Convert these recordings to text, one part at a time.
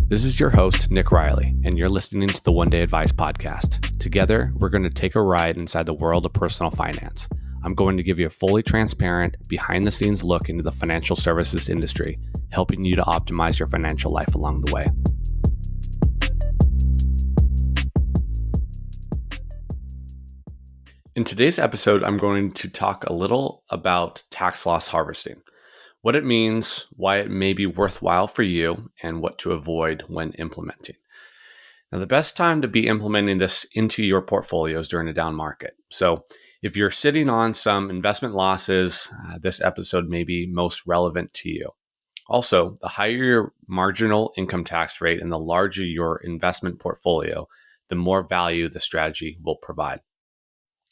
This is your host, Nick Riley, and you're listening to the One Day Advice podcast. Together, we're going to take a ride inside the world of personal finance. I'm going to give you a fully transparent, behind-the-scenes look into the financial services industry, helping you to optimize your financial life along the way. In today's episode, I'm going to talk a little about tax loss harvesting, what it means, why it may be worthwhile for you, and what to avoid when implementing. Now, the best time to be implementing this into your portfolio is during a down market. So if you're sitting on some investment losses, this episode may be most relevant to you. Also, the higher your marginal income tax rate and the larger your investment portfolio, the more value the strategy will provide.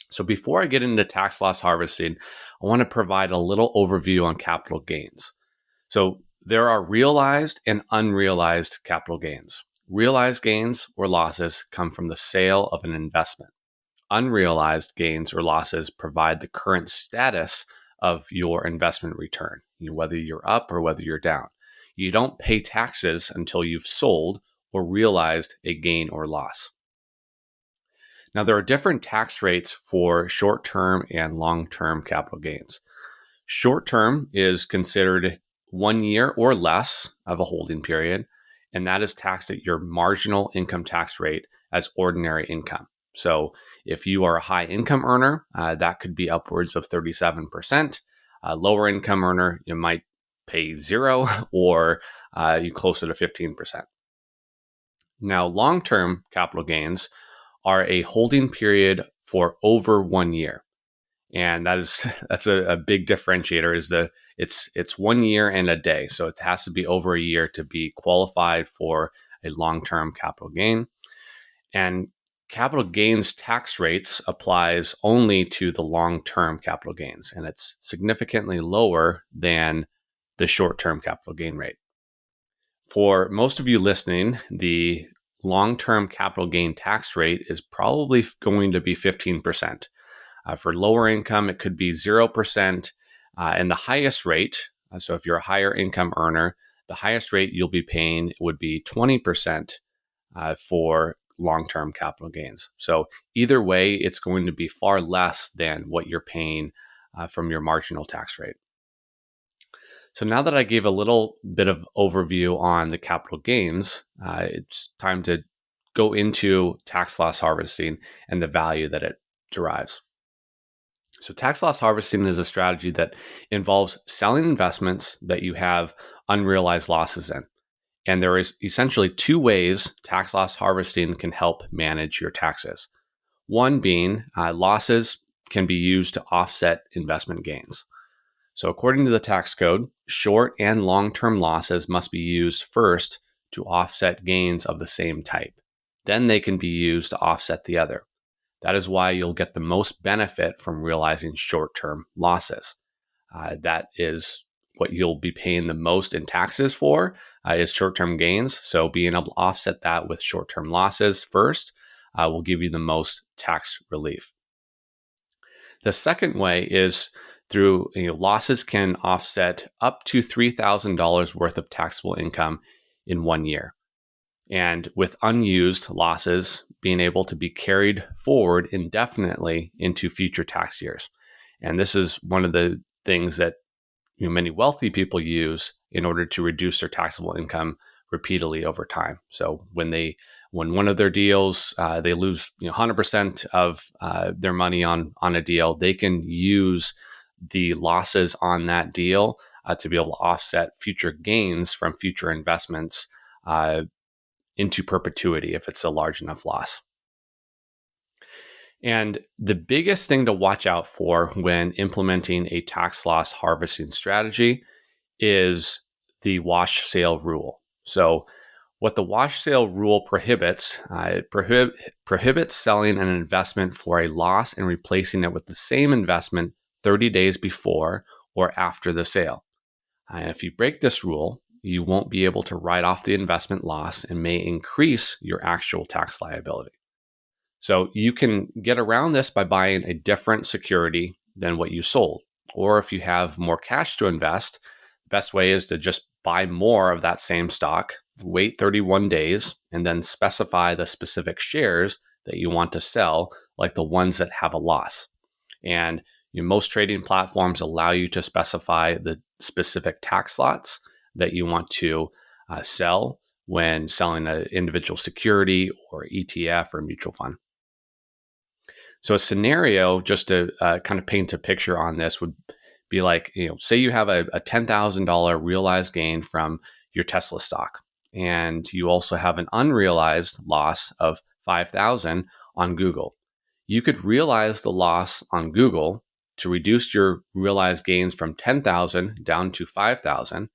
So before I get into tax loss harvesting, I want to provide a little overview on capital gains. So there are realized and unrealized capital gains. Realized gains or losses come from the sale of an investment. Unrealized gains or losses provide the current status of your investment return, whether you're up or whether you're down. You don't pay taxes until you've sold or realized a gain or loss. Now, there are different tax rates for short-term and long-term capital gains. Short-term is considered 1 year or less of a holding period, and that is taxed at your marginal income tax rate as ordinary income. So if you are a high income earner, that could be upwards of 37%. A lower income earner, you might pay 0 or you closer to 15%. Now, long-term capital gains are a holding period for over 1 year. And that's a big differentiator is it's 1 year and a day. So it has to be over a year to be qualified for a long-term capital gain. And capital gains tax rates applies only to the long-term capital gains. And it's significantly lower than the short-term capital gain rate. For most of you listening, the long-term capital gain tax rate is probably going to be 15%. For lower income, it could be 0%. And the highest rate, so if you're a higher income earner, the highest rate you'll be paying would be 20% for long-term capital gains. So either way, it's going to be far less than what you're paying from your marginal tax rate. So now that I gave a little bit of overview on the capital gains, it's time to go into tax loss harvesting and the value that it derives. So tax loss harvesting is a strategy that involves selling investments that you have unrealized losses in. And there is essentially two ways tax loss harvesting can help manage your taxes. One being losses can be used to offset investment gains. So according to the tax code, short and long-term losses must be used first to offset gains of the same type. Then they can be used to offset the other. That is why you'll get the most benefit from realizing short-term losses. That is what you'll be paying the most in taxes for is short-term gains. So being able to offset that with short-term losses first will give you the most tax relief. The second way is through losses can offset up to $3,000 worth of taxable income in 1 year. And with unused losses being able to be carried forward indefinitely into future tax years. And this is one of the things that many wealthy people use in order to reduce their taxable income repeatedly over time. So when one of their deals, they lose 100% of their money on a deal, they can use the losses on that deal to be able to offset future gains from future investments into perpetuity if it's a large enough loss. And the biggest thing to watch out for when implementing a tax loss harvesting strategy is the wash sale rule. So what the wash sale rule prohibits, it prohibits selling an investment for a loss and replacing it with the same investment 30 days before or after the sale. And if you break this rule, you won't be able to write off the investment loss and may increase your actual tax liability. So you can get around this by buying a different security than what you sold. Or if you have more cash to invest, best way is to just buy more of that same stock, wait 31 days, and then specify the specific shares that you want to sell, like the ones that have a loss. And most trading platforms allow you to specify the specific tax lots that you want to sell when selling an individual security or ETF or mutual fund. So a scenario, just to kind of paint a picture on this, would be like, say you have a $10,000 realized gain from your Tesla stock, and you also have an unrealized loss of $5,000 on Google. You could realize the loss on Google to reduce your realized gains from 10,000 down to 5,000.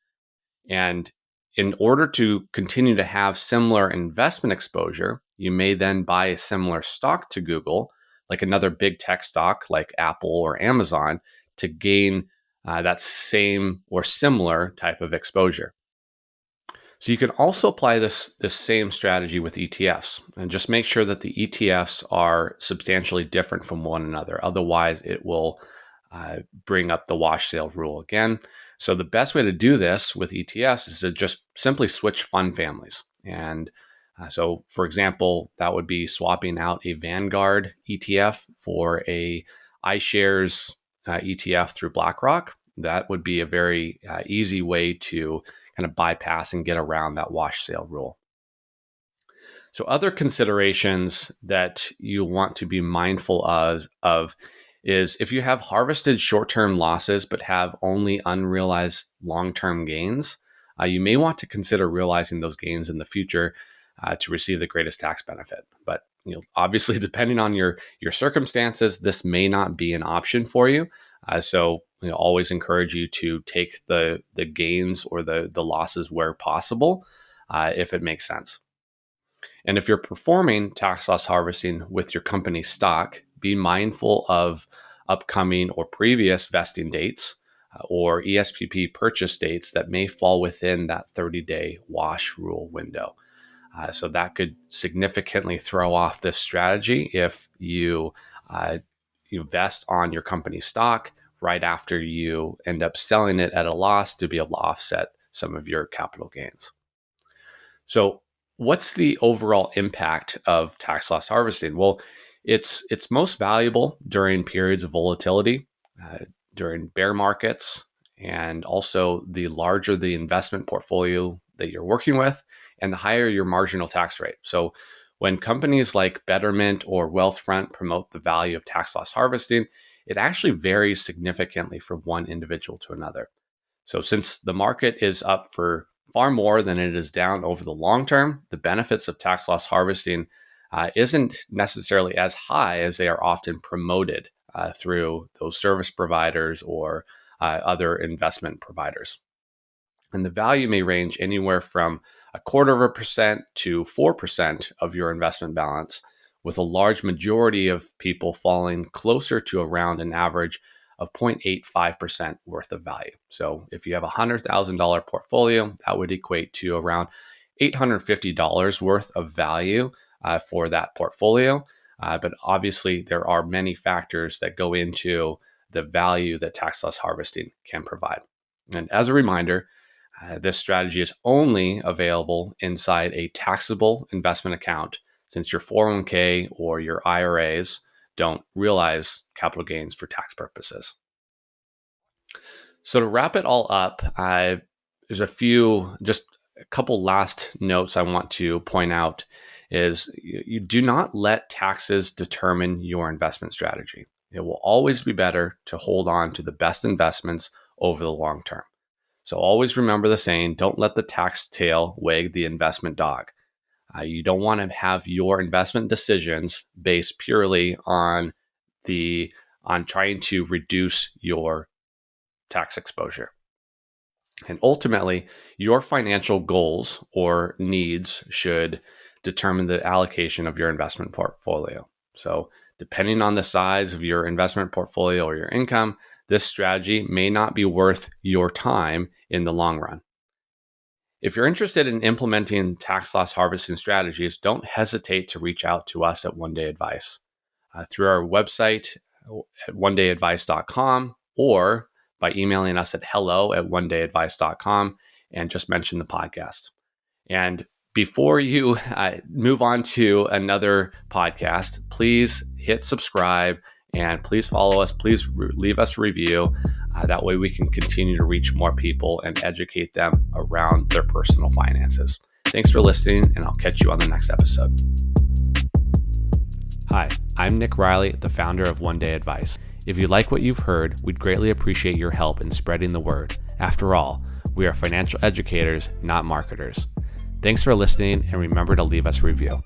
And in order to continue to have similar investment exposure, you may then buy a similar stock to Google, like another big tech stock like Apple or Amazon, to gain that same or similar type of exposure. So you can also apply this same strategy with ETFs, and just make sure that the ETFs are substantially different from one another. Otherwise, it will bring up the wash sale rule again. So the best way to do this with ETFs is to just simply switch fund families. And so, for example, that would be swapping out a Vanguard ETF for a iShares ETF through BlackRock. That would be a very easy way to kind of bypass and get around that wash sale rule. So other considerations that you want to be mindful of is if you have harvested short-term losses but have only unrealized long-term gains, you may want to consider realizing those gains in the future to receive the greatest tax benefit. But obviously, depending on your circumstances, this may not be an option for you. So always encourage you to take the gains or the losses where possible, if it makes sense. And if you're performing tax loss harvesting with your company stock, be mindful of upcoming or previous vesting dates or ESPP purchase dates that may fall within that 30-day wash rule window. So that could significantly throw off this strategy if you vest on your company stock right after you end up selling it at a loss to be able to offset some of your capital gains. So what's the overall impact of tax loss harvesting? Well, it's most valuable during periods of volatility, during bear markets, and also the larger the investment portfolio that you're working with and the higher your marginal tax rate. So when companies like Betterment or Wealthfront promote the value of tax loss harvesting, it actually varies significantly from one individual to another. So since the market is up for far more than it is down over the long term, the benefits of tax loss harvesting isn't necessarily as high as they are often promoted through those service providers or other investment providers. And the value may range anywhere from 0.25% to 4% of your investment balance, with a large majority of people falling closer to around an average of 0.85% worth of value. So if you have a $100,000 portfolio, that would equate to around $850 worth of value for that portfolio. But obviously, there are many factors that go into the value that tax loss harvesting can provide. And as a reminder, this strategy is only available inside a taxable investment account, since your 401k or your IRAs don't realize capital gains for tax purposes. So to wrap it all up, there's just a couple last notes I want to point out is you do not let taxes determine your investment strategy. It will always be better to hold on to the best investments over the long term. So always remember the saying, don't let the tax tail wag the investment dog. You don't want to have your investment decisions based purely on trying to reduce your tax exposure. And ultimately, your financial goals or needs should determine the allocation of your investment portfolio. So depending on the size of your investment portfolio or your income, this strategy may not be worth your time in the long run. If you're interested in implementing tax loss harvesting strategies, don't hesitate to reach out to us at One Day Advice through our website at onedayadvice.com or by emailing us at hello@onedayadvice.com and just mention the podcast. And before you move on to another podcast, please hit subscribe and please follow us. Please leave us a review. That way we can continue to reach more people and educate them around their personal finances. Thanks for listening, and I'll catch you on the next episode. Hi, I'm Nick Riley, the founder of One Day Advice. If you like what you've heard, we'd greatly appreciate your help in spreading the word. After all, we are financial educators, not marketers. Thanks for listening, and remember to leave us a review.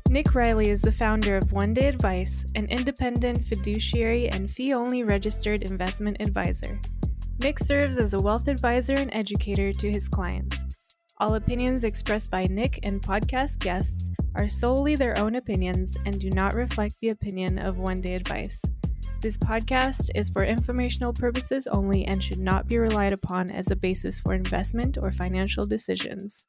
Nick Riley is the founder of One Day Advice, an independent fiduciary and fee-only registered investment advisor. Nick serves as a wealth advisor and educator to his clients. All opinions expressed by Nick and podcast guests are solely their own opinions and do not reflect the opinion of One Day Advice. This podcast is for informational purposes only and should not be relied upon as a basis for investment or financial decisions.